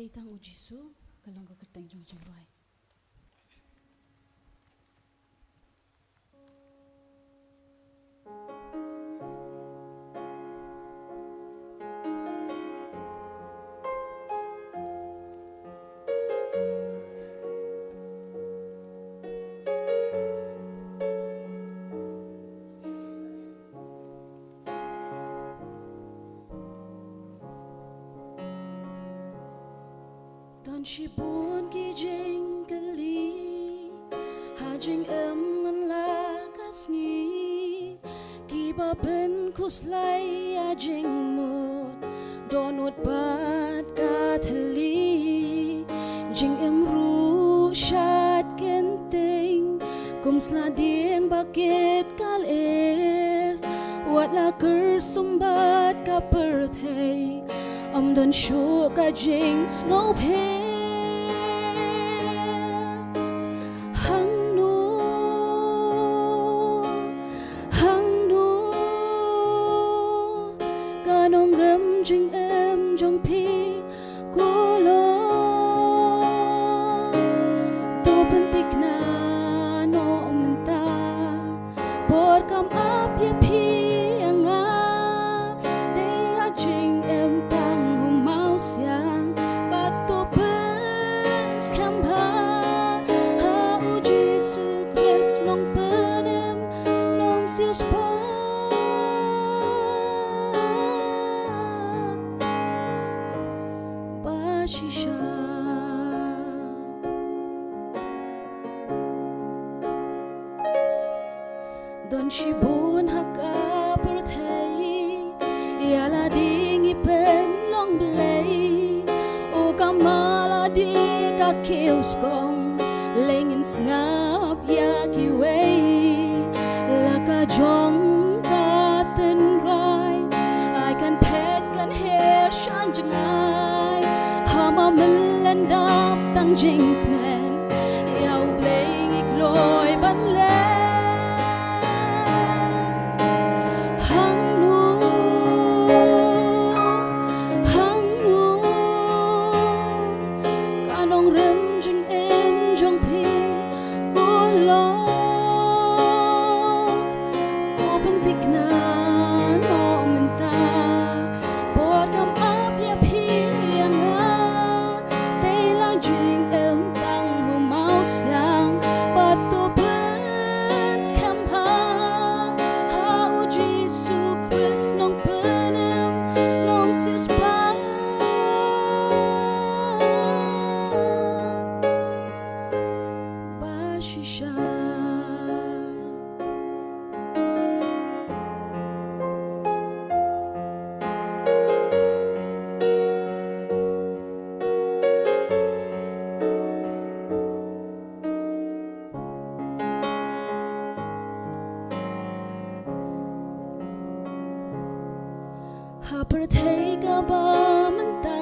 Bagay tang ujisu kalong kakertang jong jengwai. Don chỉ buồn khi jeng kali ha jeng man la kasngi ki ba ben kuslai a jeng mut don ut bat ka thali jeng ru shat kenting kum sla dieng baket kal wat la ker sumbat ka perthei don shu ka jeng snow pe nong rem jing em jong pi cô lo to pentik na no menta por kam ap ye pi anga de a jing em tang hu mau siang bat to ben skam ha ha u jesu kres long penem long siu spa shisha don shi bun haka perthei yala ding ipen long blei o kamala di ka kills gong lengin snap ya ki wei la ka jong ka ten rai I can pet can hair shan jangai ma mình đáp tăng jink men yau blei gloi ban le hang nu kanong rem jing em jong pi ko lo open tik na no menta por kam ap ya pi anga jing em tang hu mau siang but to burns campa how Jesus Christ nong penem nong sius ba shisha per thấy cả ba mình ta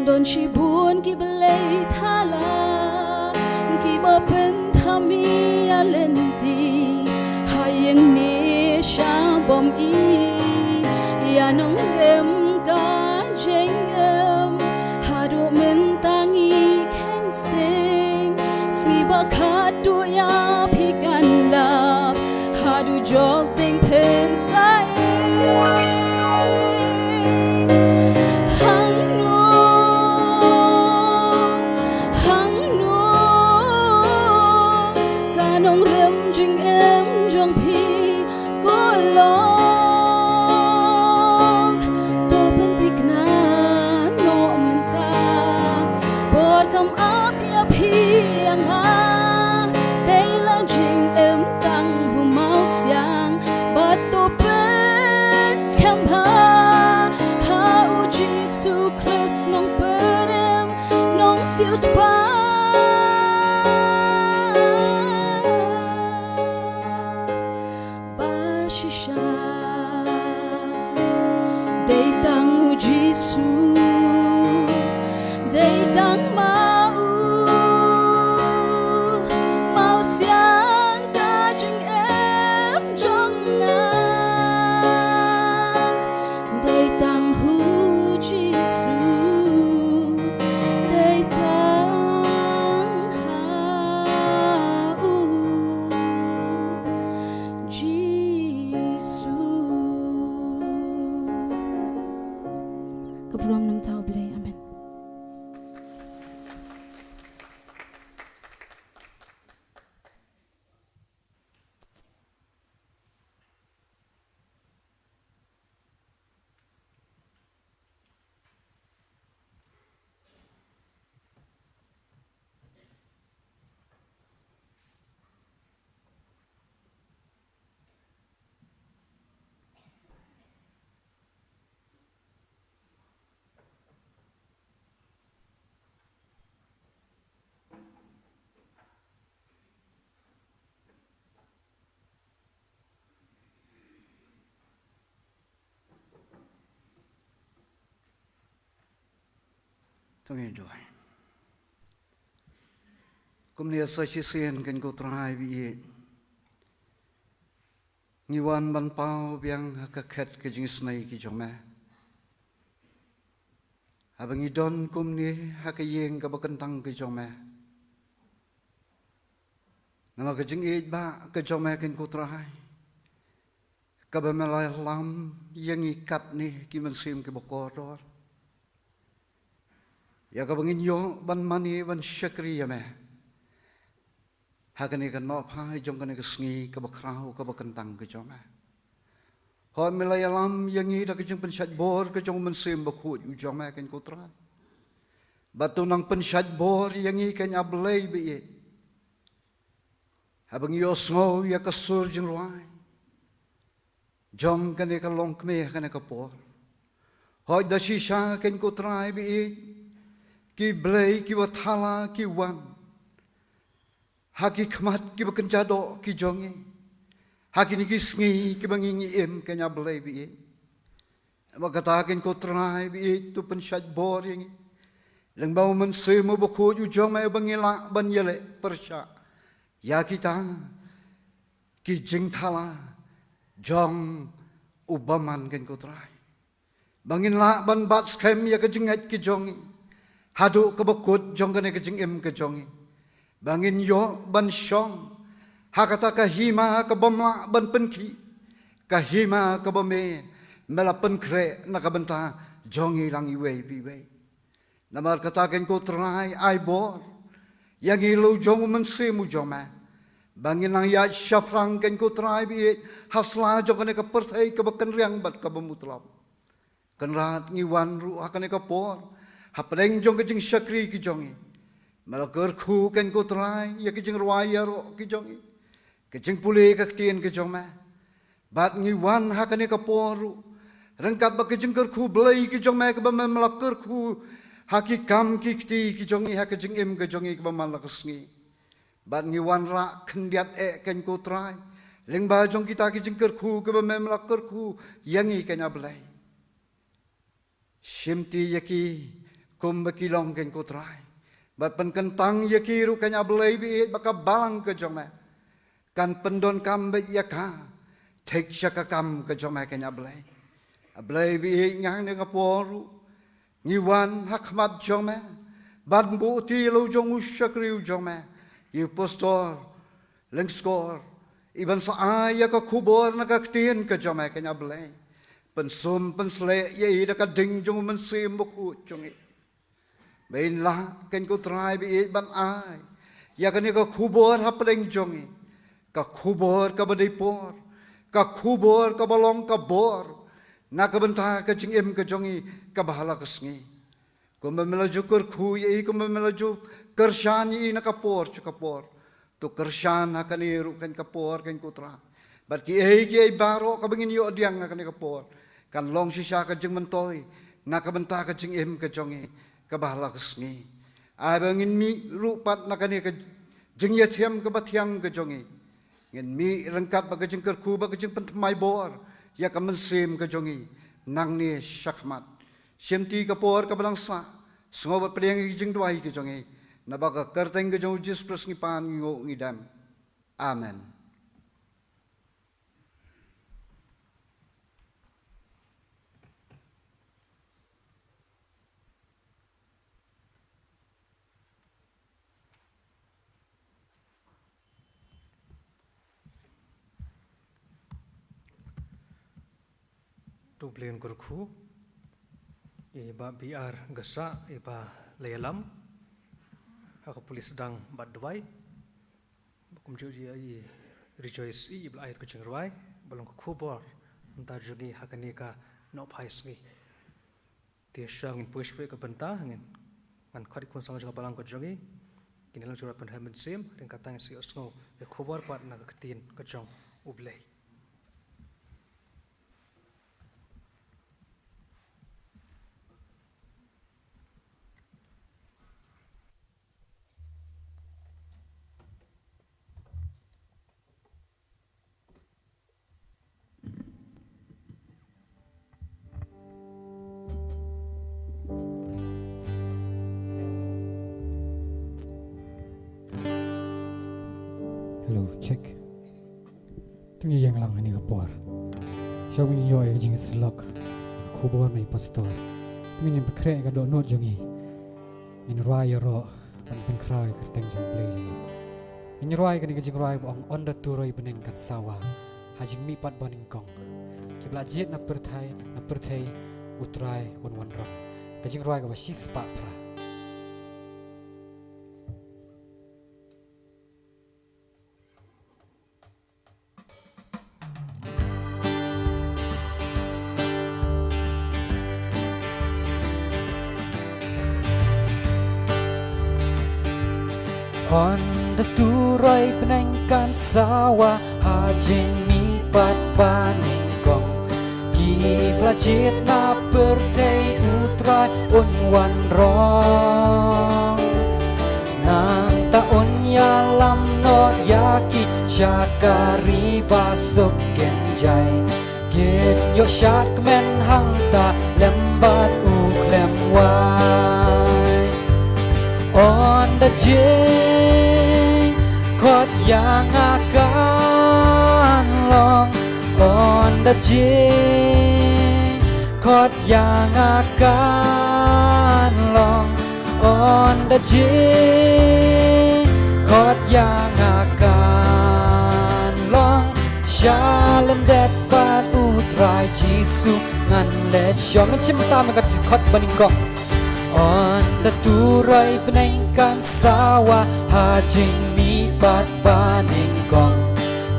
đồn chỉ buồn khi belay tha la khi ba bên tham mi lên ti hay yang ni sa bom i ya nong em ka jeng em hadu men tangi can sting sni ba khat du ya phikan lap hadu jok ding pen sai nong rem jing em jong pi ko long to pentik na no menta por kam ap ya pi anga tay la jing em tang hu mau siang but to pen skam Tung enjoy. Kum nia sa chi sien kan ko trai bi ni wan ban pau biang ka khet ke jing snai ki jong ma abang i don kum ni ha ka yeng ka bakan tang ki jong ma nama ka jing e ba ka jong ma kan ko trai ka ba malai lam yang i kat ni ki man sim ki bokor dor ya ka bangin yo ban mani ban shakri ya ma Hakani kan mau pai jong kan kesngi ke bakrau ke bakentang ke jong ma. Hoi melayalam yang ini dah kejeng pensat bor ke jong mensim bakut u jong ma kan kotra. Batu nang pensat bor yang ini kan ablay be. Habang yo sngo ya kasur jeng ruai. Jong kan ka long kme kan ka por. Hoi da shisha kan kotra be. Ki blay ki wathala ki wan. Haki kmat ki bekenjado ki jongi. Haki ni ki sngi ki bangingi im kanya belai bi. Makatakin ko try bi tu pensat boring. Lang bau men semu boko ju jong mai bangila ban yele persya. Ya kita ki jing thala jong ubaman kan ko try. Bangin la ban bat skem ya ke jingat ki jongi. Hadu ke bekut jong kan ke jing im ke jongi. Bangin yo ban syong hakata kahima ka bamla ban penki kahima ka bame mela penkre na ka benta jongi lang iwe biwe namar kata ken ko trai ai bor yang ilu jong men semu joma bangin lang ya syafrang ken ko trai bi hasla jong ka perthai ka bakan riang bat ka bamutlap kenrat ngiwan ru hakane ka por hapeng jong ka jing syakri ki jongi Malakar khu kan ko trai ya kijing ruaya ro kijong kijing pule ka tien kijong ma bat ngi wan ha kan ka poru rangkat ba kijing kar khu blai kijong ma ka ba malakar khu ha ki kam ki kti kijong ha kijing im kijong ka ba malakasngi bat ngi wan ra khndiat e kan ko trai leng ba jong kita kijing kar khu ka ba malakar khu yangi kan ablai shimti yaki kum ba kilong kan ko trai Bat penkentang ya kiru kanya belai bi baka balang ke joma. Kan pendon kam be ya ka. Tek syaka kam ke joma kanya belai. Belai bi nyang ne kaporu. Ngiwan hakmat joma. Bat bu ti lo jong usyakriu joma. I postor leng skor. Iban sa ya ka kubor na ka ktien ke joma kanya belai. Pensum pensle ya ida ka ding jong mensim buku jong Bain lah kan ko try bi ban ai ya kan ko khubor hapleng jongi ka khubor ka badai por ka khubor ka balong ka bor na ka benta ka jingem ka jongi ka bahala kasngi ko melaju kur khu ye ko melaju kershan i na ka por tu kershan ha kan iru kan ka por kan ko tra bar ki ai baro ka bangin yo diang kan ka por kan long sisa ka jing mentoi na ka benta ka jingem ka jongi kabahala kesngi. Abangin mi rupat nakani ke jengya thiam ke bathiang ke jongi. Ngin mi rengkat ba ke jengker khu ba ke jeng pentemai bor ya ka mensim ke jongi nang ni syakmat. Syemti ke por ke balangsa sengobat pedang ke jeng duai ke jongi. Nabaka kerteng ke jong jis presngipan ngo ngidam. Amen. Tublian kurku, iba biar gasa, iba layalam, aku polis sedang badwai, kumju dia rejoice iba air kucing ruai, balong kubor, entah juga hakani ka no pais ni, dia syangin push ke bentah, ngin, kan kari kun sama juga balang kucingi, kini lang jurat penhamen sim, ringkatang si osno, ya kubor pat nak ketin kucing ublay. Hello, check. Tung yang lang ani kapor. Siya wini yo ay jing slok. Kubo may pastor. Tung yang bekre ka do not jongi. In raya ro pan pen krai kerteng jong blaze. In raya kan jing raya ong on the turoi beneng kat sawa. Hajing mi pat baning kong. Kibla jet na perthai utrai on wan rong. Kajing raya ka wasis pa pra. On the turai penengkan sawa hajing mi pat baning kong kibla jet na perthai utrai on wan rong nang taon ya lam no yaki syakari basok kenjai kin yo syak men hang ta lembat u klem wai on the jing kot yang akan long on the jing kot yang akan long on the jing kot yang akan long Shalom that pat utrai Jisu ngan let syong chim ta ma kat kot baning kong on the turai penengkan sawa hajing mi pat baning kong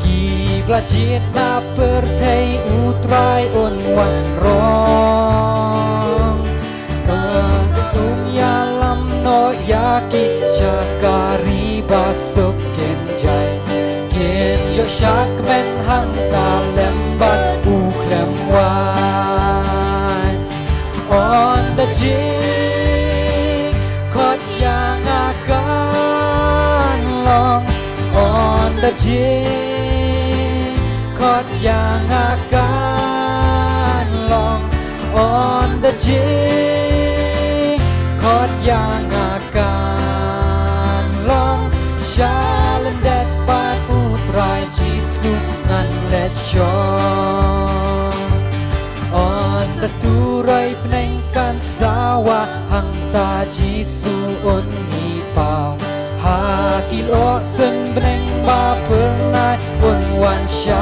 kibla jit na perthai utrai on wan rong tung ya lam no yaki syakari basok kenjai ken yo syak men hang ta lembat u klem wai on the jing kot yang akan long on the jing kot yang akan long on the jing kot yang akan long Shalom that pat utrai Jisu ngan let syong on the turai penengkan sawa hang ta Jisu on ni pau hakil o sen beneng ba pernai on wan syau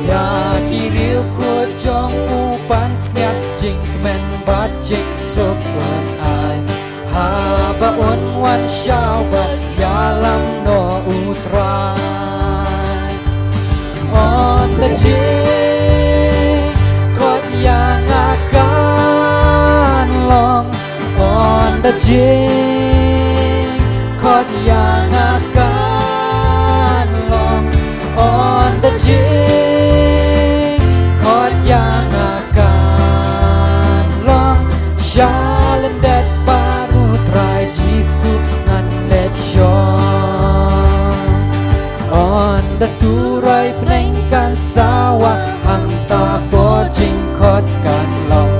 ya kiriu kut jong upan siap jing men bat jing sok wan ai haba on wan syau bat yalam no utrai on the jing kot yang akan long on the jing kot yang akan long on the jing kot yang akan long Shalom that baru try Jisu ngan let syong on the turai penengkan sawa hang ta po jing kot kan long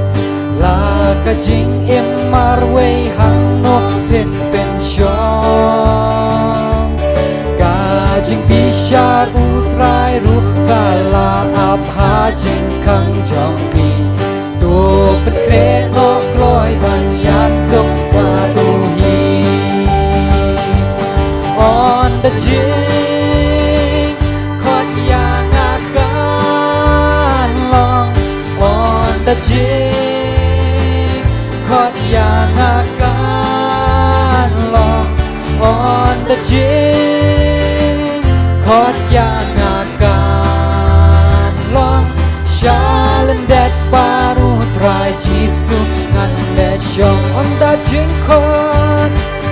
la ka jing im marway hang no pen syong ka jing pisar utrai ru kala ap ha jing kang jong pi tu pen kre no kloi ban ya sok wa tu hi on the jing kot yang akan long on the jing kot yang akan long on the jing kot yang akan long Shalom that baru try Jisu ngan let syong on the jing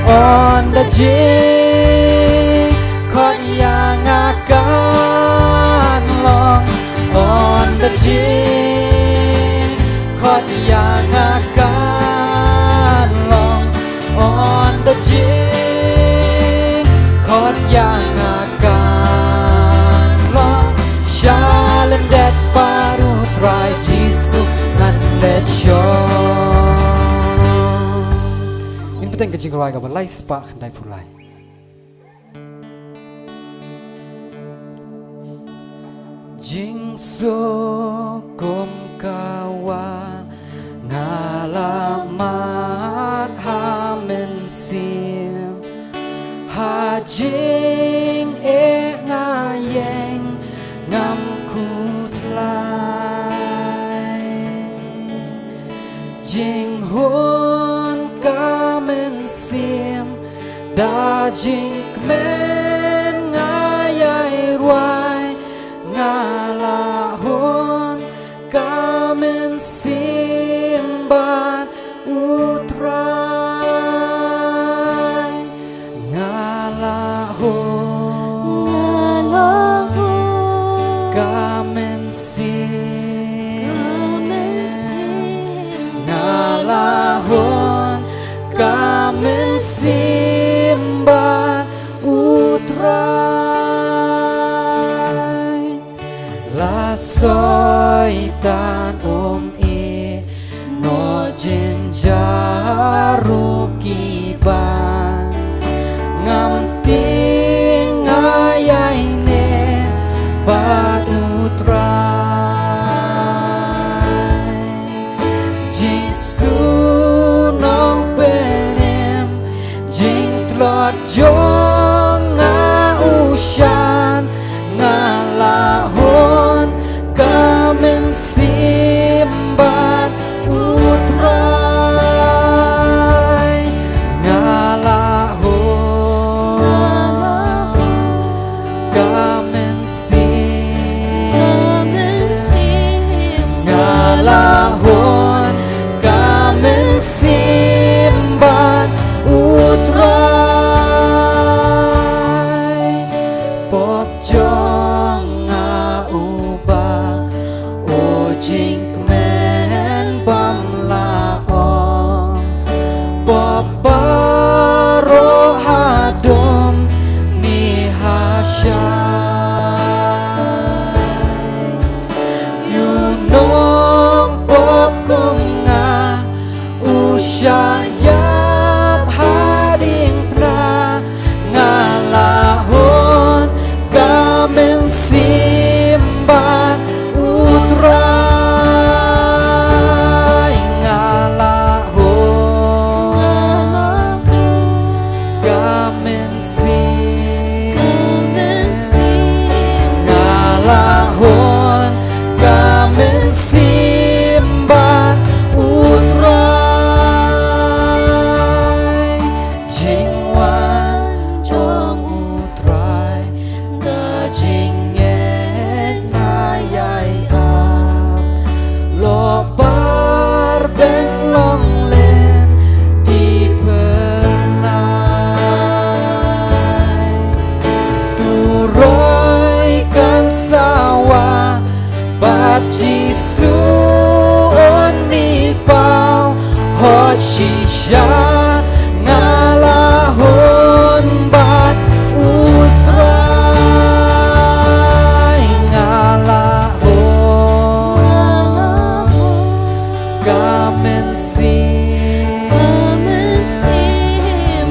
on the jing kot yang akan long on the jing kot yang akan long on the jing kot yang akan long Shalom that baru try Jisu ngan let syong in peteng kejing rai ka balai spa dai pulai Jing sokom kawa ngalamat hamen sim ha jing e ngayeng ngam ku slai jing hun kamen sim da jing kmen ngayai ruai ngalahon kamen simban utrai ngalahon kamen ngalahon kamen simban utrai la soi tan e no jin jaru kiban ngam ting ayai ne bad utrai Jisu nong penem jing tlot jong nga usyan ngalahon kamen simban utrai ngalahon kamen ngalahon kamen simban utrai pop jong nga ubah o jing kmen bam laong pop baro hadom ni hasyai yunong pop kum nga usyayap hading pra ngalahon kamen simban utrai ngalahon kamen ngalahon kamen simban utrai jingwan jong utrai da jinget nayai ap lo bar ben long len di pernai turoi kan sawa bat jisu on mi pau hot shisha ngalahon bat utrai ngalahon kamen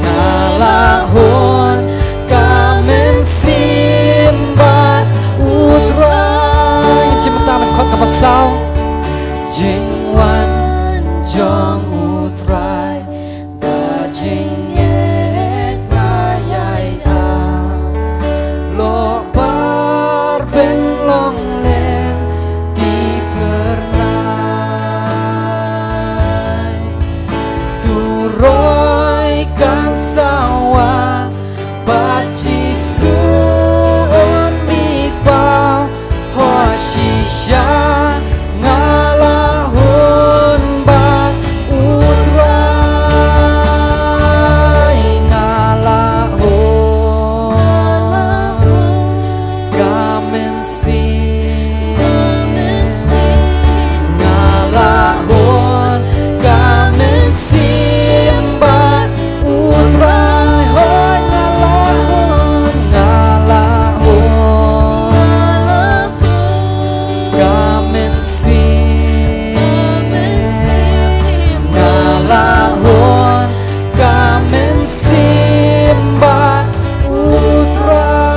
ngalahon kamen simban utrai chim ta man khot ka pasau jingwan jong utrai da jinget ngayai a lo bar ben long len di pernai turoi kan sawa bat jisu on mi pau hot shisha ngalahon bat utrai ngalahon kamen ngalahon kamen simban utrai hoy ngalahon ngalahon kamen ngalahon kamen simban utrai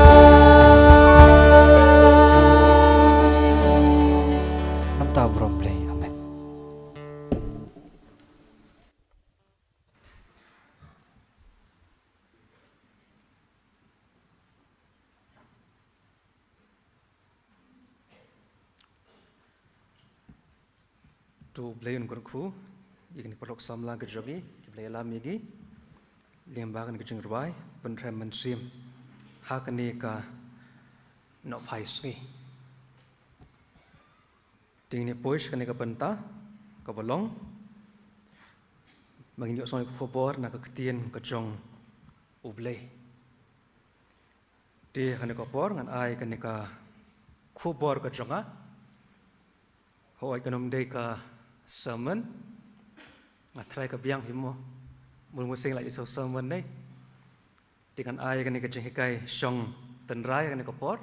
tu belayan kurku, ikan perlok samlang ke jogi, belayan lam igi, liambakan ke jengruai, penrem mensim, hakani ka no paisri. Tingni pois kani ka penta, ka bolong, menginjak soal kubur nak ketien ke jong ublay. Dia kani kubur ngan ai kani ka kubur ke jonga, hoi kanom day ka sermon, ngatrai ka biang himo, mulu sing lagi so sermon day. Dengan ai kani ka jenghikai song tenrai kani kubur,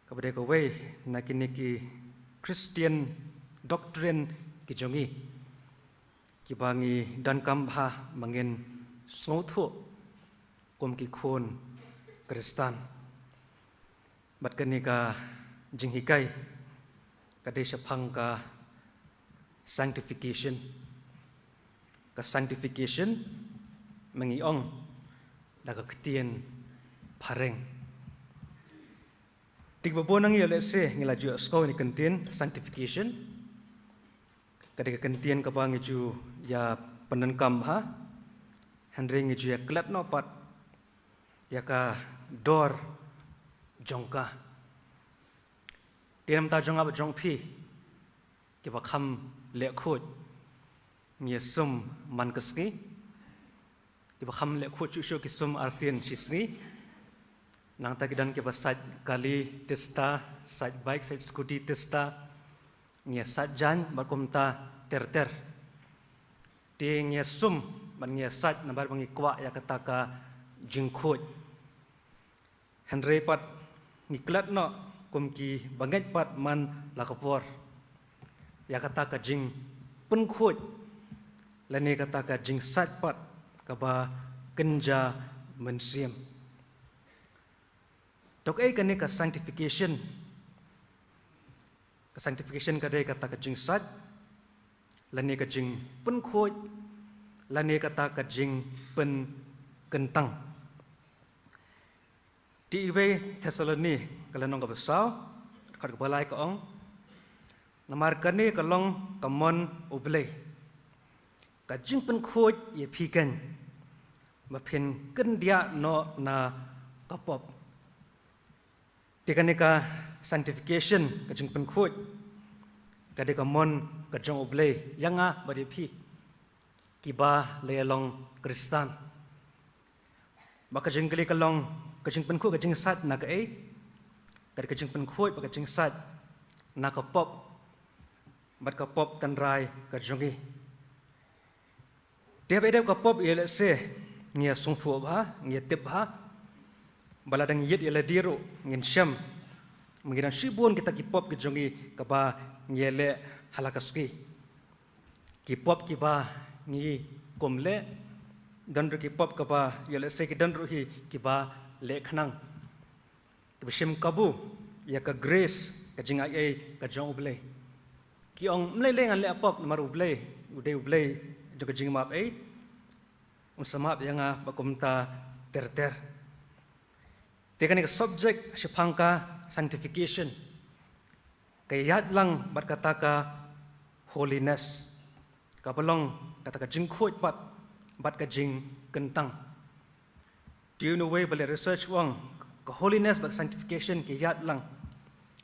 kepada ka way nakini ki Christian doctrine ki jongi, ki bangi dan kambha mangin sngotu kum ki khon Kristan. Bat kani ka jenghikai kade syapang ka sanctification. Ka sanctification mengiong daga ketien pareng. Tiga bulan ngi let's say ngilaju sekolah ni kentien sanctification. Kade ka kentien ka bangi ju ya penenkam ha. Handring ju ya klat no pat ya ka dor jongka. Tiam ta jongga ba jong pi. Ki ba kham le khot ngi sum man kasni. Ki ba kham le khot chu ki sum arsian shisni. Nang ta kidan ki ba saj kali testa, saj bike, saj scooty testa. Ngi saj jan ba kumta ter. Ti ngi sum ban ngi saj nabar bangi kwa ya kata ka jingkhot. Henry pat ngiklat no kumki banget pat man lakapor. Ya kata ka jing penkhot. Lani kata ka jing saj pat kaba kenja mensiam. Tok ai kani ka sanctification. Ka sanctification kadai kata ka jing saj. Lani ka jing penkhot. Lani kata ka jing pen kentang. Di iwe Thessaloni kalau nong kabesau kat balai ka ong namar kani kalong kamon ublay ka jing pen khoj ye phikan ma phin ken dia no na kapop tikani ka sanctification ka jing pen khoj ka de kamon ka jong ublay yanga ba de phi kiba le long Kristan maka jing kali kalong kajing penkhut kajing sat nak ai kad kajing penkhut pa kajing sat nak pop bat ka pop tanrai kajongi dia bedap ka pop ye se ngia sung thu ba ngia tip ha baladang yit ye la diru ngin syam mengidan shibun kita ki pop kajongi ka ba ngia le halakasuki ki pop ki ba ngi komle dan ki pop ka ba ye se ki dan hi ki ba lekhnang kibishim kabu ya ka grace ka jinga ai ka jong ublay ki ong mlele ngan le pop mar ublay ublay jo ka jing map ai un samap yanga bakumta ter tekani ka subject shipangka sanctification kay yat lang bat kata ka holiness ka balong kata ka jing khot pat bat ka jing kentang. Do you know way bala research wang ka holiness bag sanctification ki yat lang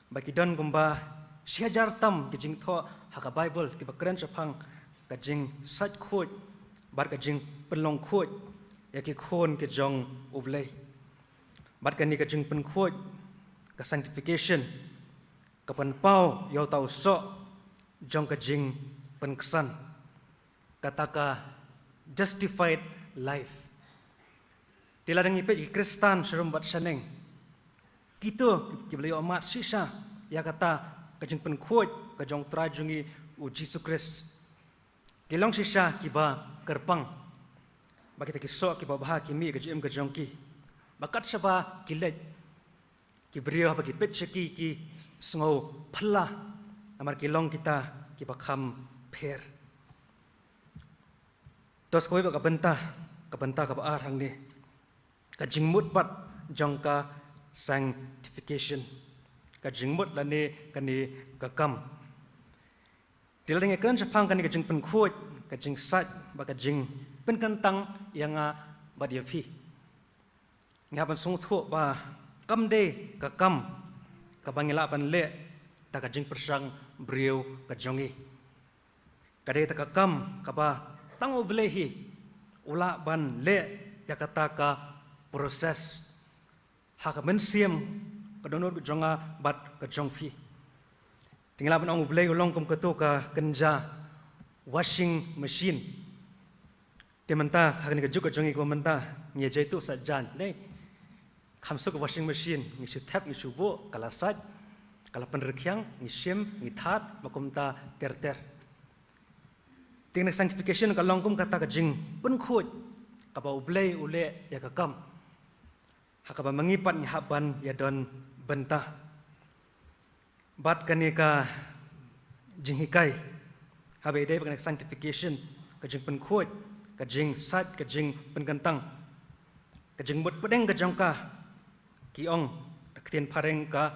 bagi don gumba siajar tam ki jing tho ha ka bible ki bakran chapang ka jing sat khot bar ka jing penlong khot ya ki khon ki jong ublay bar ka ni ka jing pen khot ka sanctification ka pan pau yo tau so jong ka jing pen ksan kata ka justified life. Tila dengi pe Kristan serum bat saneng. Kita kibeli amat sisa ya kata kajing penkhot kajong trajungi u Jesus Christ. Kilong sisa kiba kerpang. Bagi kita kisok kiba bah kimi kajim kajong ki. Bakat saba kilet. Kibrio bagi pet seki ki sngo phla. Amar kilong kita kiba kham pher. Tos koi baka bentah ka ba hang ni. Kajing mut pat jongka sanctification. Kajing mut lani kani kakam. Tila dengan keran sepang kan kajing penkuat, kajing sat, kajing penkentang yang badiapi. Ngapan sungtu ba kam de kakam kabangila pan le ta kajing persang beriau kajongi. Kadai ta kakam kaba tangu belehi ula ban le ya kata ka proses hak mensiam kadonor jonga bat kajongpi. Tinggal ban ong belai ulong kum ketu ka kenja washing machine. Dia mentah hak ni kejuk kajongi ko mentah ngia jaitu sajan ne. Kamsuk washing machine ngi tap ngi subo kala saj kala penrekyang ngi sim ngi that makum ta ter. Tinggal sanctification ka longkum kata kajing pun khut kaba ublei ule ya kakam hakaba mengipat ngi haban ya don bentah bat kanika jing hikai habe dei pakai sanctification kajing pun khut kajing sat kajing penkentang kajing mut pedeng kajangka kiong ketien pareng ka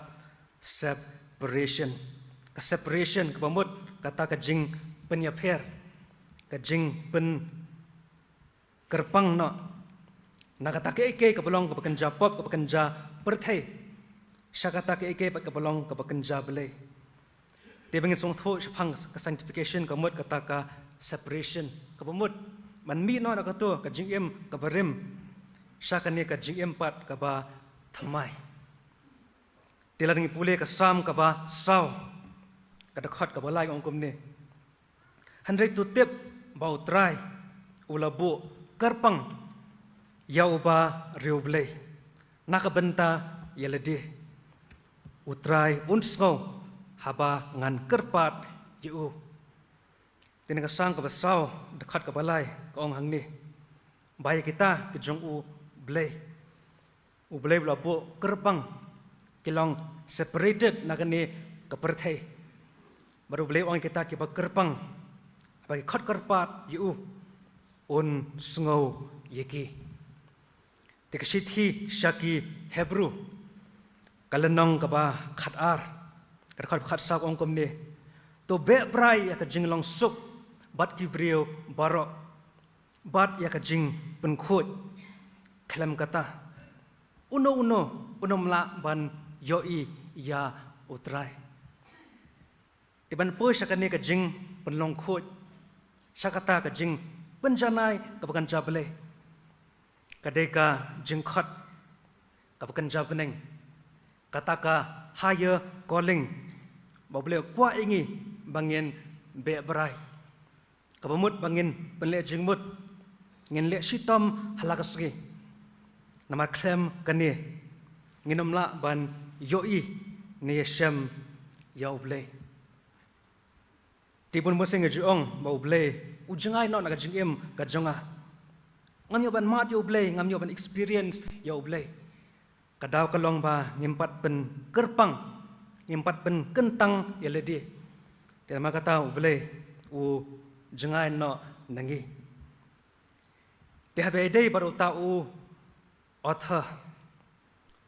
separation ka pamut kata kajing penyaper kajing pen kerpang no nakata ke ke belong ke pekenja pop ke pekenja perthai syakata ke ke belong ke pekenja belai dia bengin song tho sepang ke sanctification ke mut kata ka separation ke pamut man mi no nak tu kajing em ke berim syakane kajing em pat ke ba thamai dia langi pule ke sam ke ba saw ke dekat ke balai ongkom ni handai tu tip bau try ulabu kerpang yauba riublei nakabenta yeledi utrai unsgo haba ngan kerpat yu tini kasang ka basau dekat ka balai ka ong hang ni bai kita ke jong u blei ulabu kerpang kilong separated nakani ka perthai baru blei ong kita ki ba kerpang bagi khat kerpat yu un sngau yeki tikasithi shaki hebru kalenong kaba khatar khat khat sak ongkom ni to be prai ya ka jinglong suk bat ki brio barok bat ya ka jing penkhut klam kata uno mla ban yoi ya utrai tiban po sakane ka jing penlong khut sakata ka jing penjanai kapakan jabele kadeka jingkhat kapakan jabeneng kataka higher calling bable kwa ingi bangin be berai kapamut bangin penle jingmut ngin le sitam halakasgi nama klem kani nginomla ban yoi ni shem yauble tibun moseng juong bauble ujengai no nak jingem kajonga ngam yo ban mat yo blei ngam yo ban experience yo blei kadau kalong ba ngimpat pen kerpang ngimpat pen kentang yeledi dia ma kata blei u jengai no nangi dia be dei baru tau author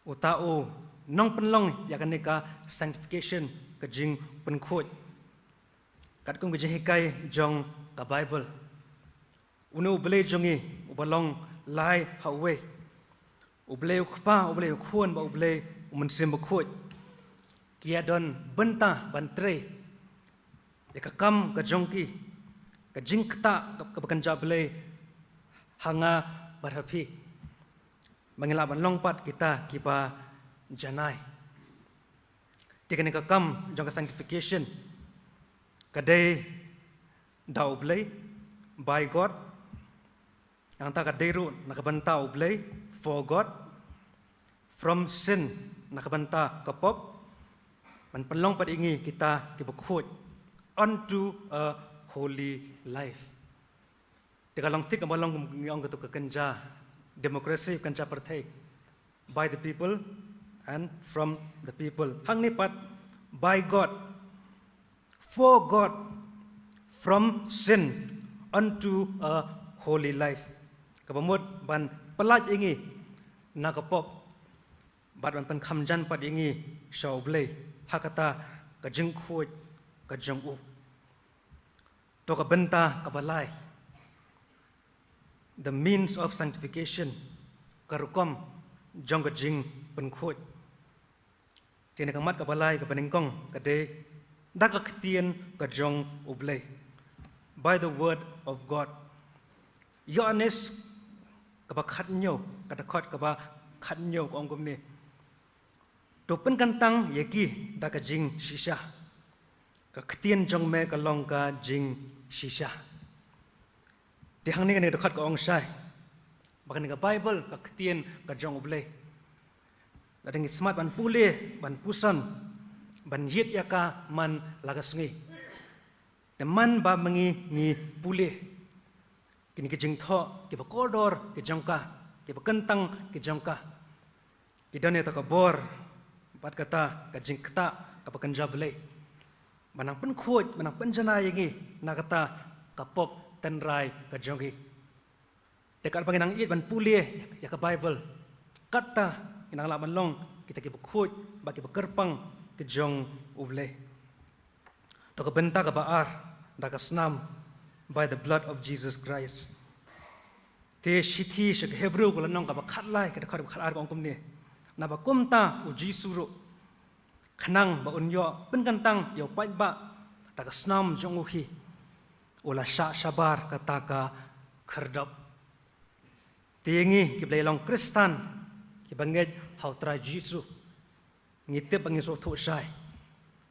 u tau nong penlong ya kanika sanctification kajing penkhut kat kum kajing hikai jong ka Bible uno blei jongi ubalong lai hawe ublei ukpa ublei khun ba ublei umensim bukhut kia don bentah bantre ya ka kam ka jongki ka jingkta ka bekenja blei hanga barhapi mangila banlong pat kita kiba janai tikane ka kam jong ka sanctification kadai dau blei by God yang tak kadiru nakabanta blei for God from sin nakabanta kapop man pelong pad ingi kita kibukhut onto a holy life dikalong tik amalong ngong ketu kekenja demokrasi kenja partai by the people and from the people hang ni pat by God for God from sin unto a holy life. Kapamut ban pelaj ingi nakapop bat ban kamjan pad ingi shaublei hakata kajing khut kajang u to ka benta ka balai the means of sanctification karukom jong ka jing pen khoi tiene ka mat ka balai ka peningkong ka de da ka ktien ka jong ublei by the word of God Yohanes ka ba khat nyo ka da khot ka ba khat nyo ko ongkom ni to pen kantang yeki da ka jing shisha ka ktien jong me ka long ka jing shisha ti hang ni ka ni da khot ka ong sai ba ka ni ka Bible ka ktien ka jong ublei da ding smart ban pule ban pusan ban yet ya ka man lagas ngi de man ba mangi ni pule kini ke jing tho ke ba kodor ke jongka ke ba kentang ke jongka ki dane ta ka bor pat kata ka jing kata ka ba kanja blei manang pen khoj manang pen jana yangi na kata ka pop ten rai ka jongi dekat panginang it ban pule ya ka Bible kata inang la ban long kita ke ba khoj ba ke ba kerpang ke jong uble to ka benta ka baar da ka snam by the blood of Jesus Christ te shithi shak Hebrew ko lanong ka ba khatlai ka khar khar ar ko kum ni na ba kumta u jisuru khanang ba unyo pen kantang yo pai ba ta ka snam jong u hi ola sha shabar ka ta ka khardap tengi ki blai long kristan ki banget hau tra jisu ngite bangi so tho sai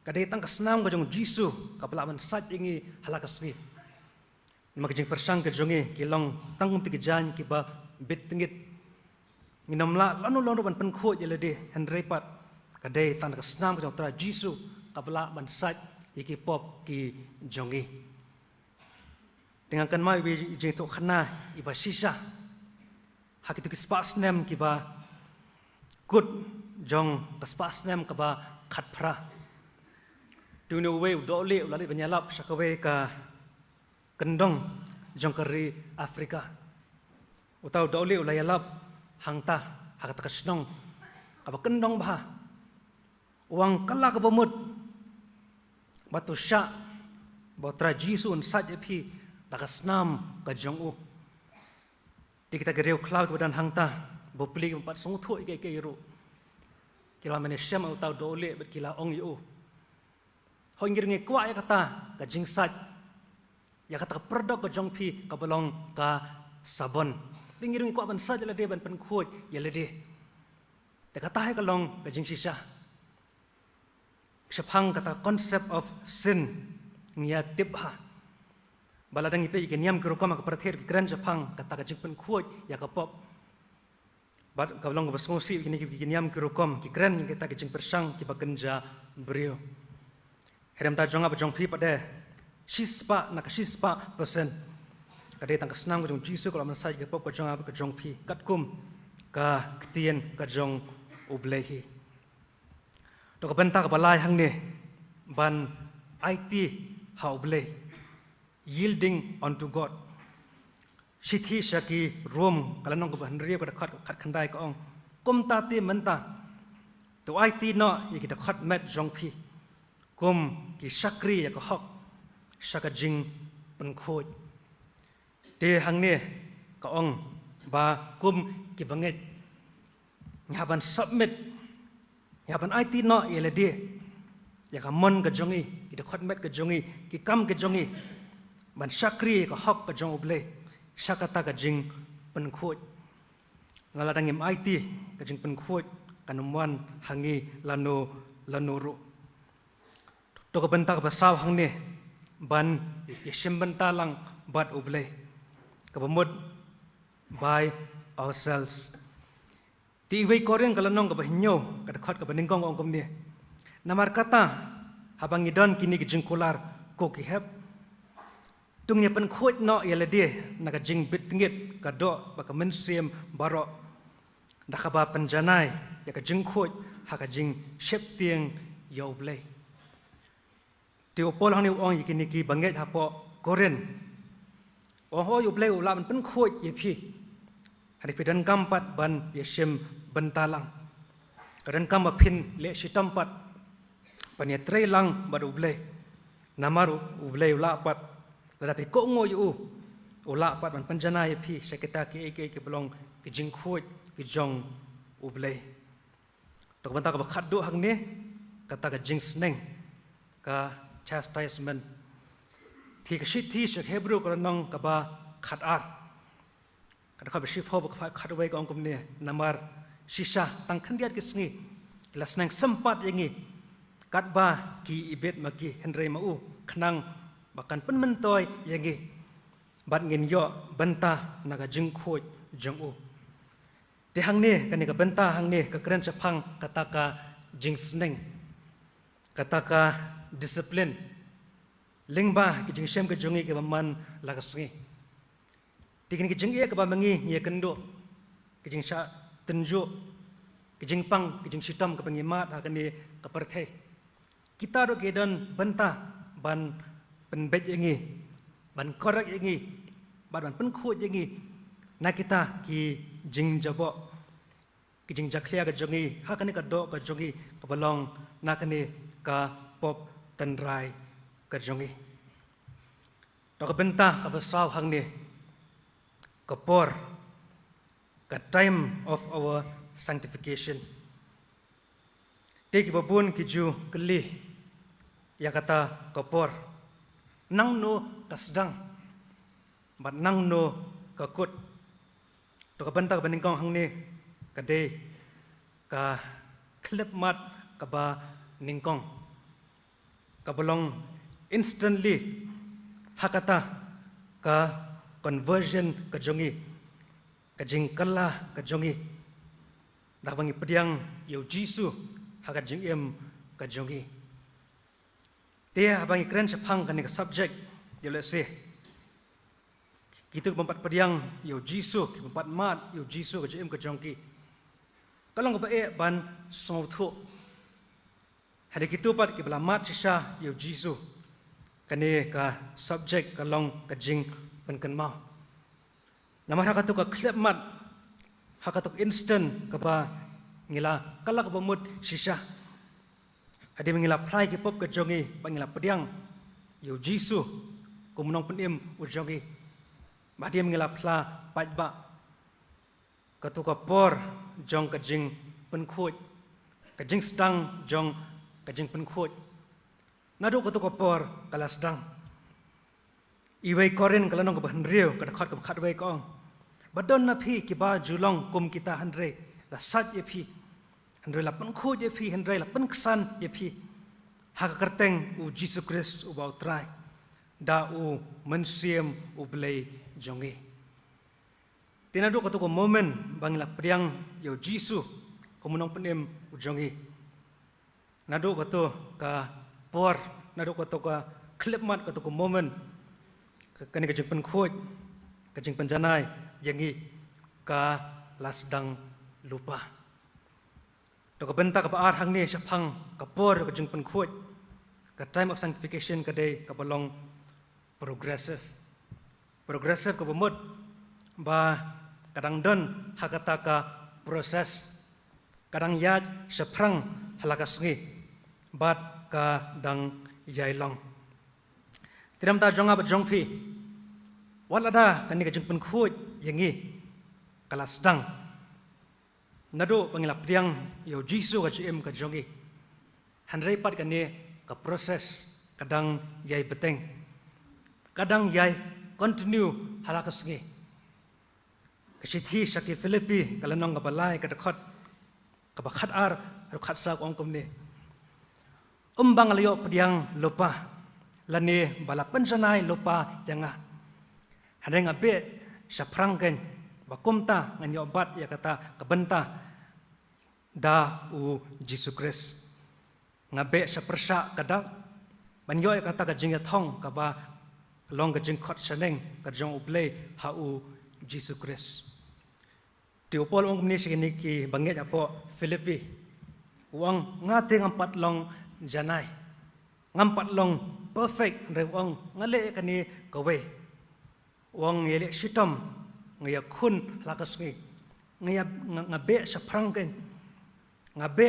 ka dei tang ka snam ka jong jisu ka pala man sat ingi halakasri magjing persang ke jongi ki long tang ti ki jan ki ba bit tingit nginamla lanu lanu ban pen kho yele de hen repat ka dei tan ka snam ka tra jisu ka pala ban sat iki pop ki jongi dengan kan mai wi jing to khana iba shisha hakitu ki spas nem ki ba good jong ka spas nem ka ba khat phra tu no we do le la le banyalap sakawe ka kendong jong kari Afrika utau do le la yalap hangta hakata kasnong ka ba kendong ba uang kala ka bamut batu sha botra jisun sat epi takasnam ka jong u ti kita gereu klau ke badan hangta bo pli empat song thoi ke ru kila mane shem utau do le bet kila ong yu ho ngir nge kwa ya kata ka jing sat ya kata perdok ka jong pi ka balong ka sabon ngir nge kwa ban sat la de ban pen khoj ya le de te kata hai ka long ka jing shisha sepang kata concept of sin ngia tibha baladang ipe ke niam kro kama ka prather ki gran sepang kata ka jing pen khoj ya ka pop bat ka long ka basngosi ki niam kro kom ki gran ni kita ke jing persang ki bakenja brio Herem ta jong apa jong pi pada shispa nak shispa persen kade tang kasnam ko jong jisu ko man sai ke pop ko jong apa ko jong pi kat kum ka ktien ka jong ublehi to ka benta ka balai hang ne ban IT ha uble yielding unto God shithi shaki rom kalanong ko ban ria ko khat khandai ko ong kum ta ti menta to IT no yiki ta khat met jong pi kum ki sakri ya ko hok saka jing pen khoj te hang ne ka ong ba kum ki banget ngaban submit ngaban IT no yele de ya ka mon ka jongi ki de khot met ka jongi ki kam ka jongi ban sakri ka hok ka jong uble saka ta ka jing pen khoj ngala dangim IT ka jing pen khoj kanumwan hangi lano ru to ka benta ka basaw hang ne ban yeshim benta lang bat uble ka bamud by ourselves ti wei koreng kalanong ka bahinyo ka khot ka baningkong ong komni namar kata habang idon kini ki jingkular ko ki hep tungnya pen khoj no yele de na ka jing bit ngit ka do ba ka mensiem baro da ka ba panjanai ya ka jing khoj ha ka jing shep tieng yo ble ti opol hang ni ong yikini ki banget ha po koren ong ho yo ble ulam pen khoj ye phi hari pidan kampat ban yeshem bentalang kadan kam phin le sitampat pania trelang badu ble namaru uble ula pat ระดับไปโกงอยู่อุลาปัดมันปัญจนาพี่ใช้กิตาki kiบลองกิจิงคุยกิจงอุบเลยตกบันตากบขัดดูหังนี้กตากจิงสเนงกะ chastisement ที่กชิดที่จากเฮบรูกระนองกับบาขัดอาร์กันข้าไปชิพบขัดไว้กองกุมเนี่ยนามาร์ชิชาตั้งขันเดียดกิสงี้ลักษณะสัมปัตอย่างงี้กัดบากีอิเบตมากีเฮนเรมาอูขนังbahkan pun mentoy yang gi bat ngin yo benta naga jingkhoi jongu te hang ne kan ka benta hang ne ka kren chapang kataka jingsneng kataka discipline lingba ki jingsem ka jongi ke man laga sungi tikin ki jingi ka ba mangi ye kendo ki jingsha tenjo ki jingpang ki jingsitam ka pangimat ha kan ni ka perthe kita ro gedan benta banเป็นเบ็ดอย่างงี้บันคอรักอย่างงี้บันเป็นขวดอย่างงี้นักกีตากีจิงจับกีจิงจักเลียกับจงีฮักนี่กับโดกับจงีกับบลองนักนี่กับปอบตันไรกับจงีต่อกับเป็นตากับสาวหังนี่กับปอร์กับ time of our sanctification ที่กิบบุญกิจูกลียากตากับปอร์nang no kasdang bat nang no kakut to ka banta ka baningkong hang ni ka de ka klep mat ka ba ningkong ka bolong instantly hakata ka conversion ka jongi ka jingkala ka jongi dak bangi pediang yo jisu hakat jing em ka jongi dia abang ikran sepang kan subject dia let's say kita mempat pediang yo jisu mempat mat yo jisu ke jem ke jongki kalau ngapa ban songthu hari kita pat ke belamat sisa yo jisu kan ka subject kalong ke jing penken mau nama hakatu ka klep mat hakatu instant ke ba ngila kalak bamut sisa ada mengilap play ke pop ke jongi, mengilap pediang, yo jisu, kumunong penim ujongi, dia mengilap play pajba, ketuka por jong kejing penkut, kejing sedang jong kejing penkut, nado ketuka por kala sedang, iway korin kala nong kebahan riu, kedekot kebakat iway kong, badon na pi kiba julong kum kita handre, la sat ye pi. Hendrai la penkut je pi, hendrai la penkesan je pi. Hak kerteng u Jesus Christ u bau trai. Da u mensiem u belai jongi. Tina do katu ko moment bang la pediang yo Jesus komunong penem u jongi. Nado katu ka por, nado katu ka klip mat katu ko moment. Kani kajing penkut, kajing penjanai yangi ka lasdang lupa. To ka benta ka baar hang ni sapang ka por ka jing penkhut ka time of sanctification ka day ka balong progressive ka bumut ba kadang don hakata ka proses kadang yat saprang halakas ngi bat ka dang yailong tiram ta jonga ba jongpi walada kan ni ka jing penkhut yangi kalas dang nado pangilap diang yo jisu ka jem ka jongi handrai pat kan ni ka proses kadang yai beteng kadang yai continue halakas ngi kasithi sakit Filipi kalanong ka balai ka dakot ka bakhat ar khat sa ong kum ni bang liyo pediang lupa lani bala pensanai lupa janga handai ngabe saprang kan bakumta ngan yobat ya kata kebenta da u Jesus Christ ngabe sapersa kadak banyo ya kata ka jing thong ka ba long ka jing khot saneng ka jong ublei ha u Jesus Christ ti upol ong ni sigini ki banget apo Filipi uang ngate ngampat long janai ngampat long perfect re uang ngale kani kawe uang yele sitam ngaya kun lakas ngi ngaya ngabe saprang ken ngabe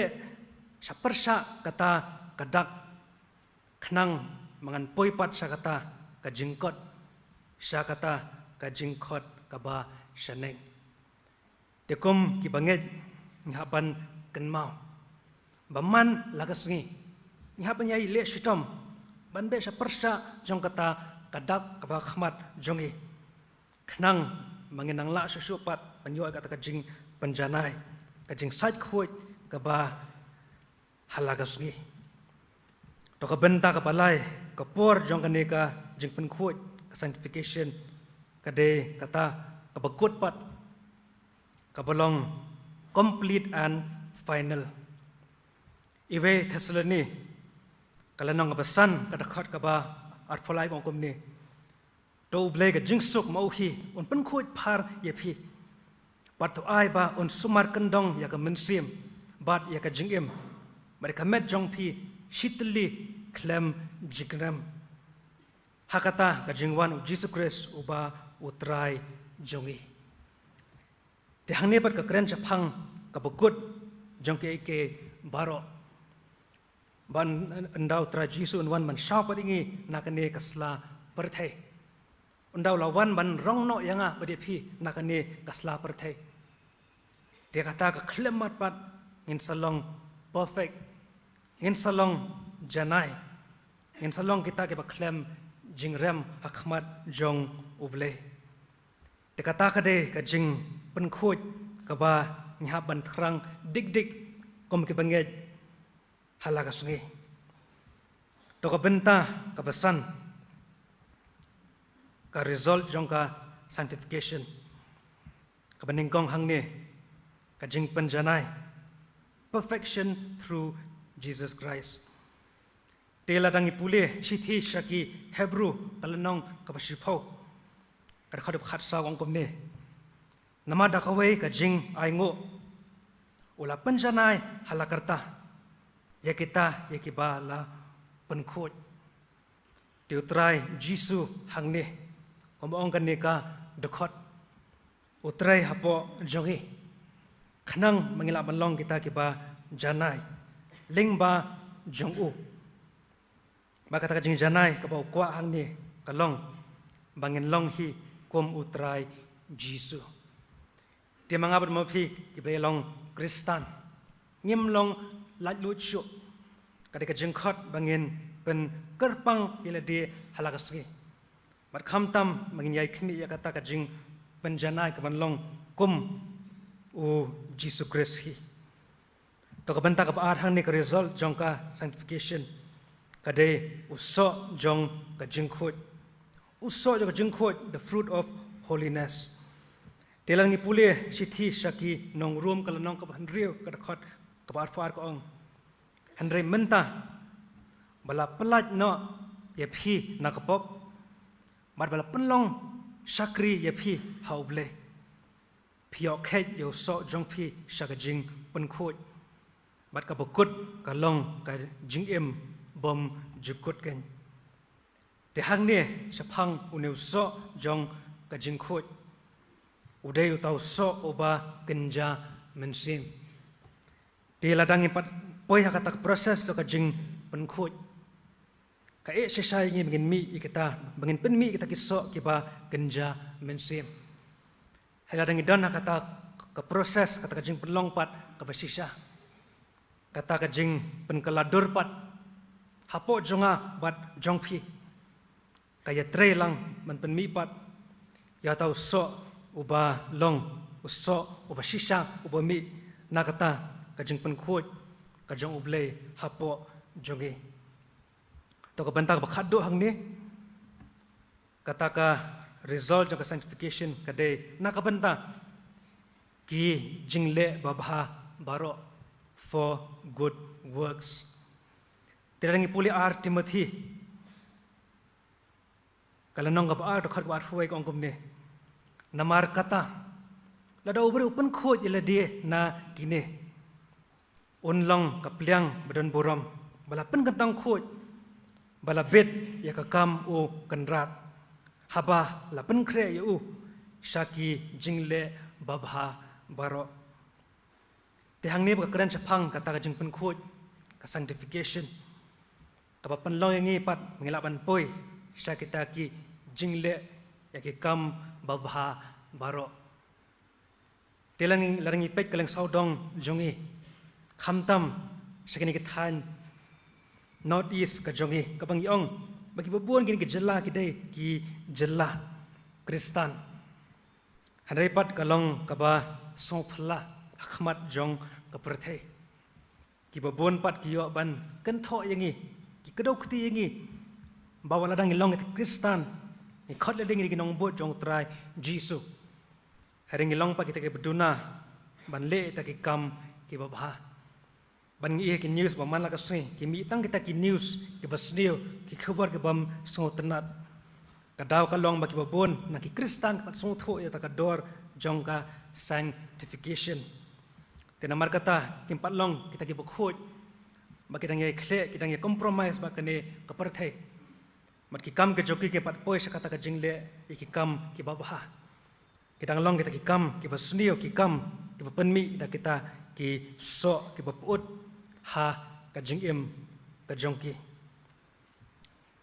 sapersa kata kadak khnang mangan poipat sa kata ka jingkot syakata ka jingkhot ka ba shaneng tekum ki banget ngaban kenmau baman lagasngi ngaban yai le shitom ban be sha persha jong kata kadak ka ba khmat jongi khnang manginang la susupat panyo kata ka jing panjanai ka jing sait khoi ka ba halagasngi to ka benta ka balai ka por jong kane ka jing pen khoi ka sanctification ka de kata ka bakut pat ka belong complete and final iwe Thessaloni kalanong ka basan ka dakhat ka ba arpholai kong kumni to blai ka jing suk mau hi un pen khoi phar ye phi pat to ai ba un sumar kandong ya ka mensim bat ya ka jing em mari ka met jong phi shitli klem jigram hakata ka jingwan u Jesus Christ uba utrai jongi te hangni pat ka kren chaphang ka bakut jong ke baro ban andau tra Jesus wan man sha padingi nakane kasla perthai andau lawan ban rong no yanga bade phi nakane kasla perthai te kata ka khlemat pat ngin salong perfect ngin salong janai ngin salong kita ke baklem jingrem hakmat jong uble te kata ka de ka jing pen khoj ka ba nya ban thrang dik kom ke banget halaga sungi to ka benta ka basan ka result jong ka sanctification ka baningkong hangne ka jing pen janai perfection through Jesus Christ tela dangi pule shithi shaki Hebrew talanong kabashipau kar khadap khatsa wang komne namada kawai ka jing aingo ula panjanai halakarta yakita yakibala penkhot tiutrai Jisu hangne komong kanne ka dekhot utrai hapo jongi khnang mangila banlong kita kiba janai lingba jongu maka kata jing janai ka bau kwa hang ni kalong bangin long hi kom utrai Jisu dia mangabat mapi ki belong Kristan ngim long lat lucu kada ka jing khot bangin pen kerpang ila de halagasgi mat khamtam mangin yai khni ya kata ka jing pen janai ka banlong kom u Jesus Christ hi to ka banta ka ar hang ni ka result jong ka sanctification kade uso jong ka jingkhot uso jong ka jingkhot the fruit of holiness telang ni pule sithi shaki nong room kala nong ka hanriu ka khot ka bar far ko ong hanre menta bala pelat no ye phi na ka pop mar bala penlong sakri ye phi hauble phiok khet yo so jong phi shaka jing pen khot bat ka bakut ka long ka jing em bom jukut kan te hang ne saphang uneu so jong ka jing khot udai utau so oba kenja mensim te ladang pat poi hakata proses to ka jing pen khot ka e sesai ngi ngin mi ikata bangin pen mi kita kiso kiba kenja mensim heladang idan hakata ka proses kata ka jing penlong pat ka basisha kata ka jing pen kaladur pat hapo jonga bat jongphi kaya trelang man pen mi pat ya tau so uba long uso uba shisha uba mi nakata ka jing pen khoj ka jong uble hapo jongi to ka banta ba khaddo hangni kata ka result jong ka sanctification kade nakabanta ki jingle babha baro for good works terangi puli ar Timothy kala nong ka ar dokhat war huai kong kumne namar kata lada ubri upan khoj ila die na kine unlong kaplyang badan boram bala pen kantang khoj bala bet ya ka kam o kanrat haba la pen khre yu shaki jingle babha baro te hangni ba kran chaphang kata ka jing pen khoj ka sanctification kapa penlong ngi pat ngilaban poi sakita ki jingle yaki kam babha baro telang larangi pet kalang saudong jongi khamtam sakini kithan north east ka jongi kabang yong bagi babuan gini ke jela kidai ki jela Kristan handai pat kalong kaba songphla akhmat jong ka perthai ki babuan pat ki yo ban kan tho yangi ki kedau khti yangi bawa ladang ilong ke Kristan ni khot le ding ni nong bot jong trai Jisu haring ilong pa kita ke beduna ban le ta ki kam ki babha ban ngi ki news ba man la ka sui ki mi tang kita ki news ki basnio ki khabar ke bam so tenat ka daw ka long ba ki babon na ki Kristan ka so tho ya ta ka dor jong ka sanctification tenamar kata ki pat long kita ki bukhot ba ki dang ye khle ki dang ye compromise ba ka ne ka parthai mat ki kam ke joki ke pat poi sa kata ka jingle ki kam ki babha kita long kita ki kam ki basnio ki kam ki penmi da kita ki so ki baput ha ka jing em ka jongki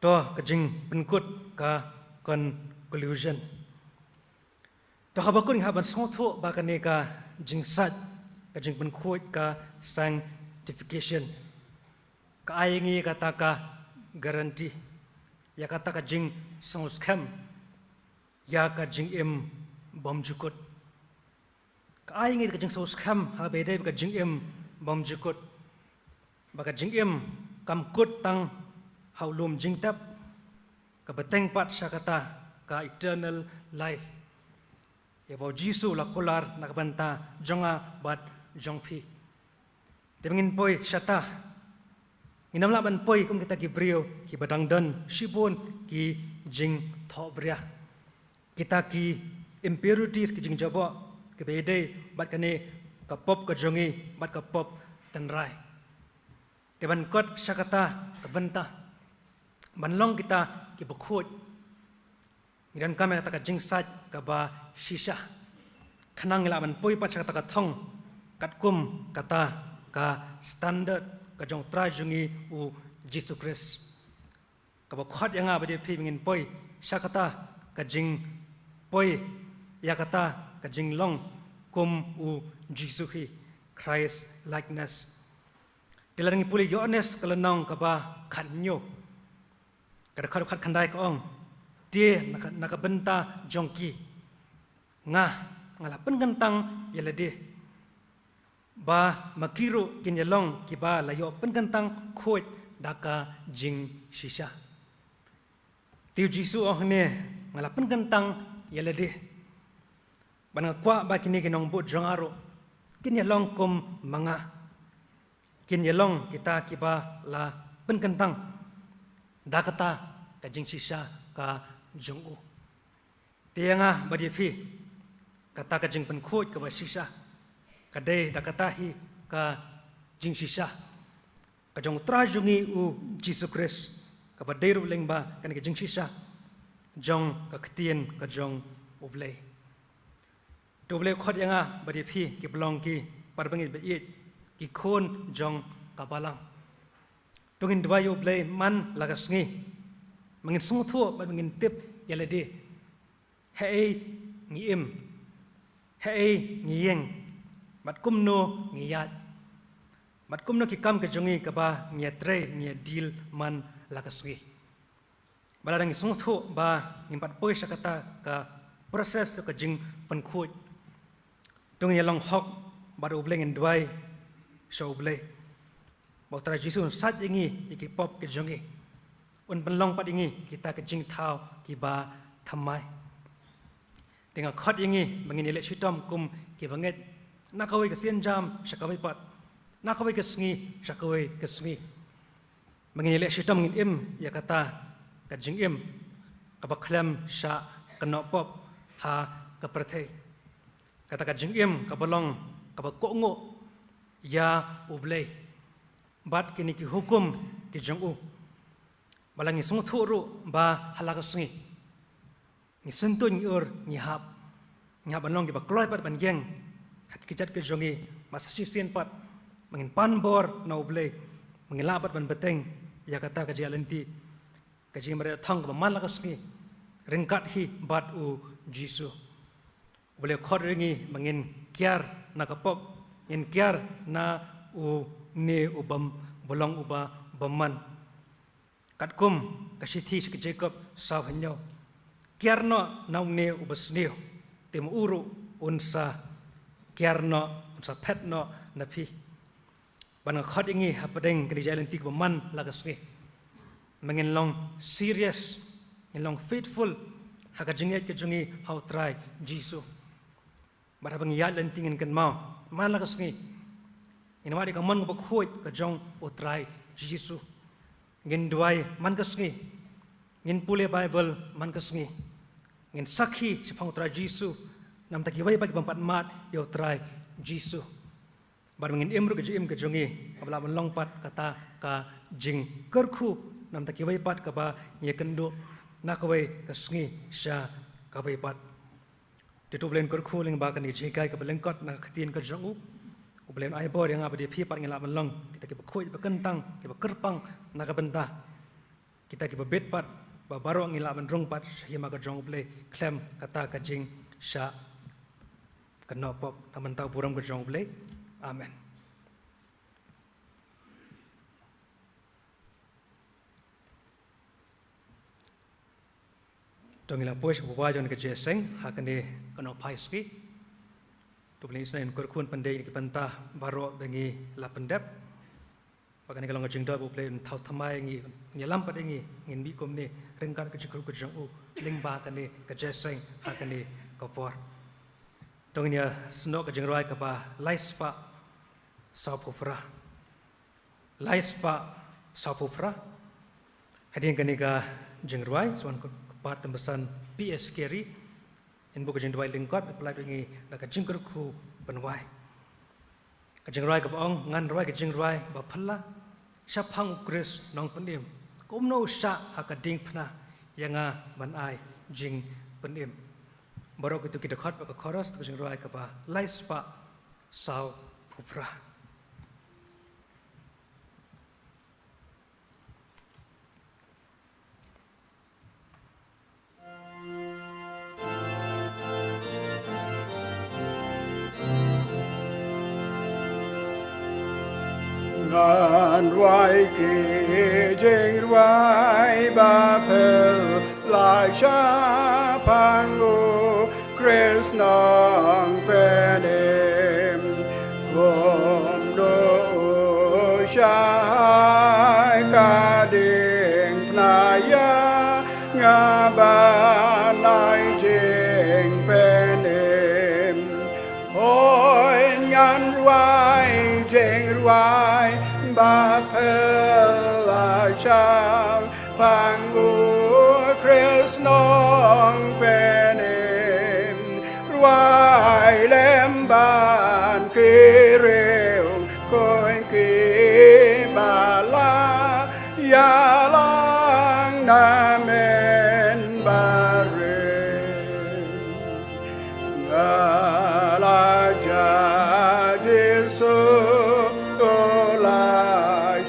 to ka jing penkut ka conclusion to ha bakun ha ban so tho ba ka ne ka jing sat ka jing penkut ka sanctification ka ayengi kata ka garanti ya kata ka jing song scam ya ka jing em bom jukut ka ayengi ka jing song scam ha be dai ka jing em bom jukut baka jing em kam kut tang haulum jing tap ka beteng pat sakata ka eternal life ya bau Jisu la kolar nak banta jonga bat jongpi temengin poi syata nginam la ban poi kum kita ki brio ki badang dan shibun ki jing thobria kita ki impurities ki jing jabo ke bede bat kane ka pop ka jongi bat ka pop tenrai Teban kot sakata terbentah banlong kita ki bukhut dan kami kata ka jingsat ka ba shisha khanang la ban poi pat sakata ka thong kat kum kata ka standard ka jong trajungi u Jesus Christ ka ba khat yanga ba de phi ngin poi sakata ka jing poi ya kata ka jing long kum u Jesus hi Christ likeness Dilarangi puli Yohanes kelenong kaba kanyo. Kada khat khandai ko ong. Dia nak benta jongki. Ngah ngalapen gentang yalade. Ba makiru kinyalong kiba layo pen gentang khoi daka jing shisha. Tiu Jisu oh ne ngalapen gentang yalade. Banang kwa ba kini kinong bot jongaro. Kinyalong kum manga. Kin yelong kita kiba la penkentang dakata ka jing shisha ka jongu tianga badi phi kata ka jing penkhoi ka ba shisha ka de dakata hi ka jing shisha ka jong trajungi u Jesus Christ ka ba deru lengba kan ka jing shisha jong ka ktien ka jong ublei doble khot yanga badi phi ki blong ki parbangi be it ki khon jong kabalang tungin dwayo blay man lagasngi mangin sungtho ba mangin tip yalade hei ngi im hei ngi yeng mat kumno ngi yat mat kumno ki kam ka jongi ka ba ngi tre ngi deal man lagasngi bala ngi sungtho ba ngi pat poi sakata ka proses ka jing pankhoi tungin yalong hok ba do bleng dwai show blay bau tra Jisu sat ingi iki pop ke jongi un penlong pat ingi kita ke jing thau ki ba thamai tinga khot ingi mangin ile shitom kum ki banget nakawai ke sian jam sakawai pat nakawai ke sngi sakawai ke sngi mangin ile shitom ngin im ya kata ka jing im ka ba khlam sha kana pop ha ka perthai kata ka jing im ka balong ka ba ko ngo ya ublay bat kini ki hukum ki jongu balangi sung thuru ba halagasngi ni sentun ur ni hab banong ki ba kloi pat ban geng hakijat ke jongi masashi sin pat mangin pan bor na ublay mangin lapat ban beteng ya kata ka jalenti ka ji mare thang ba man lagasngi ringkat hi bat u Jisu. Boleh khot ringi mangin kiar na kapop, in kiar na u ne ubam bolong uba baman. Kat kum kasithi ke Jacob saw hanyo. Kiar no na ne ubasnio. Tem uru unsa kiar no unsa pet no napi. Bana khot ingi hapadeng ke jalan tik baman lagasngi. Mangin long serious, in long faithful hakajinget ke jungi how try Jisu. Barabang yat lentingin kan mau man lagasngi. In wadi ka man ko khoi ka jong o try Jisu. Ngin duai man kasngi. Ngin pule Bible man kasngi. Ngin sakhi sipang try Jisu nam takiwai bagi bampat mat yo try Jisu. Bar ngin imru ke jim ke jongi abla man longpat kata ka jing kerku nam takiwai pat ka ba ye kendo nakawai kasngi sha ka bai pat. Ditublen kerku ling ba kan ni jikai ka belengkot na khatin ka jongu. Ublen ai bor yang abadi phi pat ngila man long kita ke khoi ba kentang ke ba kerpang na ka benta. Kita ke ba bet pat ba baro ngila man rong pat hima ka jong ble klem kata ka jing sha kanopop taman tau buram ka jong ble. Amen. Tongila push buwajon ke jeseng hakane kano paiski. Tubling isnain kurkun pandai ki panta baro bengi la pendep. Pakane kalau ngajeng do bu play thau thamai ngi nyelam pad ngi ngin bi kom ni rengkan ke jikru ke jong u lingba kane ke jeseng hakane kopor. Tongnya sno ke jengrai ka ba laispa sapupra. Laispa sapupra. Hadin kane ka jengrai suan part tembasan PS Kerry in buku jengrai lingkot pelai bengi la ka jengkur ku benwai. Ka jengrai ka ong ngan roi ka jengrai ba phalla syapang ukris nong pendim. Kumno sya hakading phna yanga ban ai jing pendim. Baru itu kita khot ka chorus ka jengrai ka ba laispa sau pupra. Ngan roi ki jeng roi ba pel lai sha pangu Chris nong penem kom do shai ka ding naya ngaba nai jeng penem oi ngan roi jeng roi ba pel lai sha pangu Chris nong penem roi lemban kireu koi ki bala ya lang namen bare ngala jadisu ola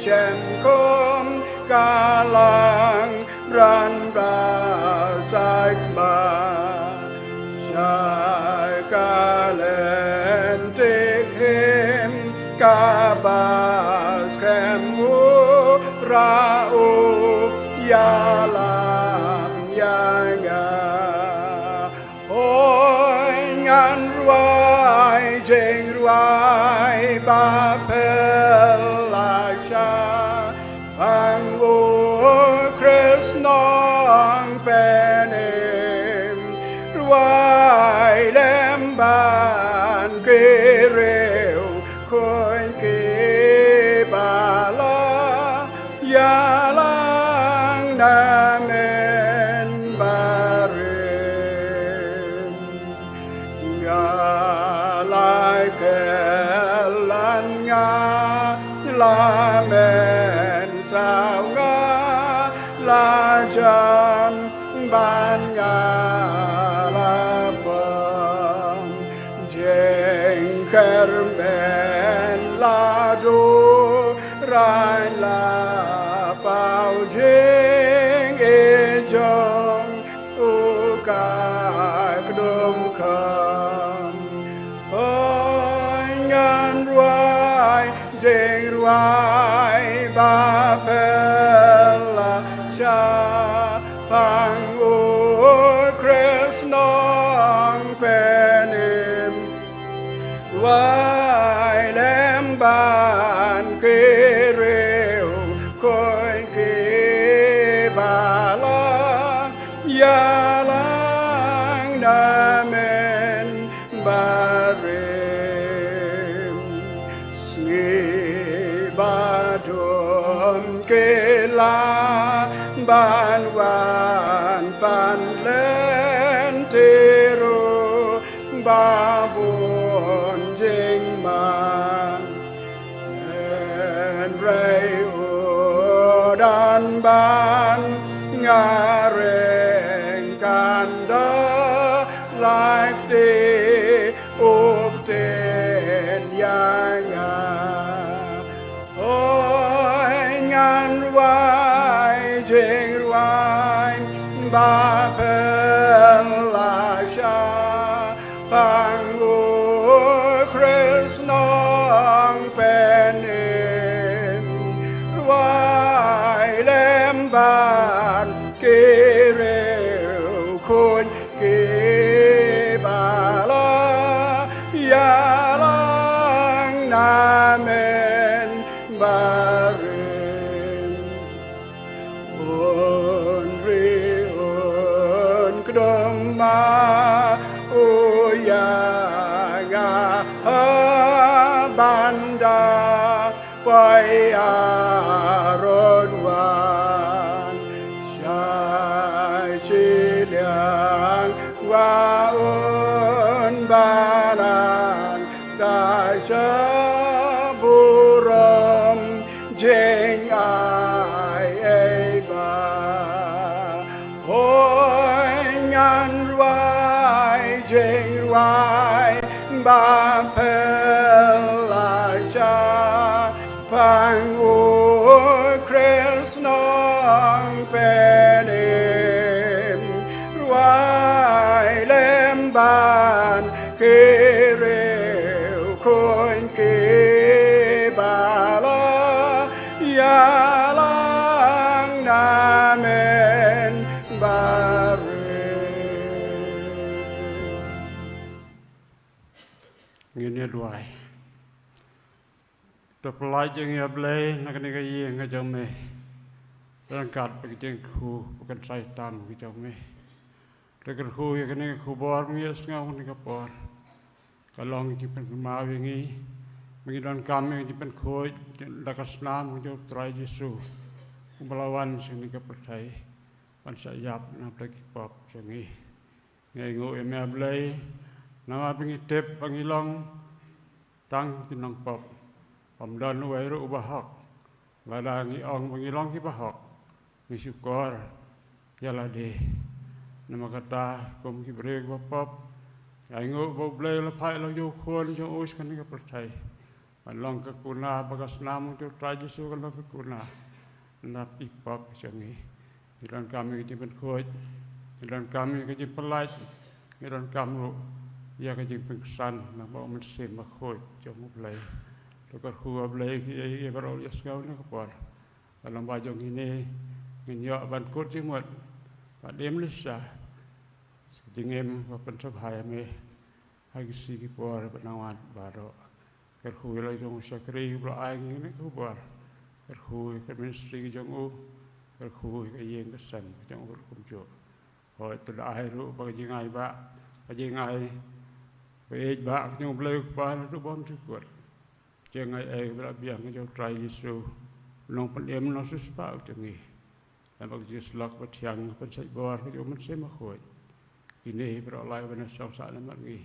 shenkom kalang ran sai ma shai kalen tekem kabas kemu rau yalam yanga oi ngan ruai jeng ruai ba pel la sha pangu Chris nong penem ruai lemban kireu koi ki bala yalang namen barem ngalai kelan lamen sao nga lajan ban ngalabam jeng kerben ladu rai la pau jeng ejong vai ba bella cha pang o Krishna penim vai lem ban kereu koi ke bala ya lang namen barem sni badom ke la ban wan pan len teru babon jing man en rei dan ban ngareng kanda like the upten yanga oi ngan wai jing wai ba pen la sha pangu Krishna penin wai lem ban kereu kun ke bala ya lang namen barin on ri on kdama ya ga banda pai aron wan shai chi liang wa un balan dai sha buram jeng ai ei ba hoi ngan wai jeng wai ba pel la cha pang o Krishna penim wai lem ban kereu koin ke bala ya lang namen ngene duai to pelai jeng ya blai nak ni ka yeng ka jong me rangkat pe jeng khu kan sai tam ki jong me te kan khu ya kan khu bor mi es ngau ni ka por ka long ji pen ma wingi mi don kam mi ji pen khoi la ka snam jo trai Yesu belawan sing ni ka percai pan sa yap na pe ki pop jengi ngai ngo em ya blai nama pingi tep pangi long tang kinang pop pam dan wai ru bahak lada ngi ong pangi long ki bahak ngi syukur yala de nama kata kom ki brek pop ai ngo bo blai la phai lo yo khon jo os kan ka percai pan long ka kuna bagas nam jo tra Yesu kan ka kuna na pi pop jengi dan kami ki pen khoi dan kami ki pelai dan kamu ya ka jing pingsan na ba man se ma khoi jong blai to ka khu blai ki e baro yes ngau na ka por alam ba jong ini ngin yo ban kot ji mot ba dem lisa jing em ba pen sab hai me ha ki si ki por ba na wan ba ro ka khu lai jong sakri bro ai ngi ku por ka khu ka ministry jong u ka khu ka yeng ka san jong u kum jo hoi to ai ru ba jing ai ba jing ai về bạc nhưng lấy ba nó bom chữ quật chẳng ai ai đã biếng cho trai Giêsu nông phần em nó xuất phát chẳng nghỉ làm bác Giêsu lắc và thiang phần sạch bò cái chỗ mình xem mà khôi cái này phải lại bên sau xã làm bác nghỉ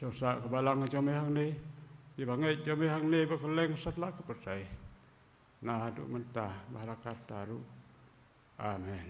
sau xã cái ba lăng cho mấy hàng này thì bác ngay cho mấy hàng này bác lên sát lắc cái bát trái na tụ mình ta barakat taru amen.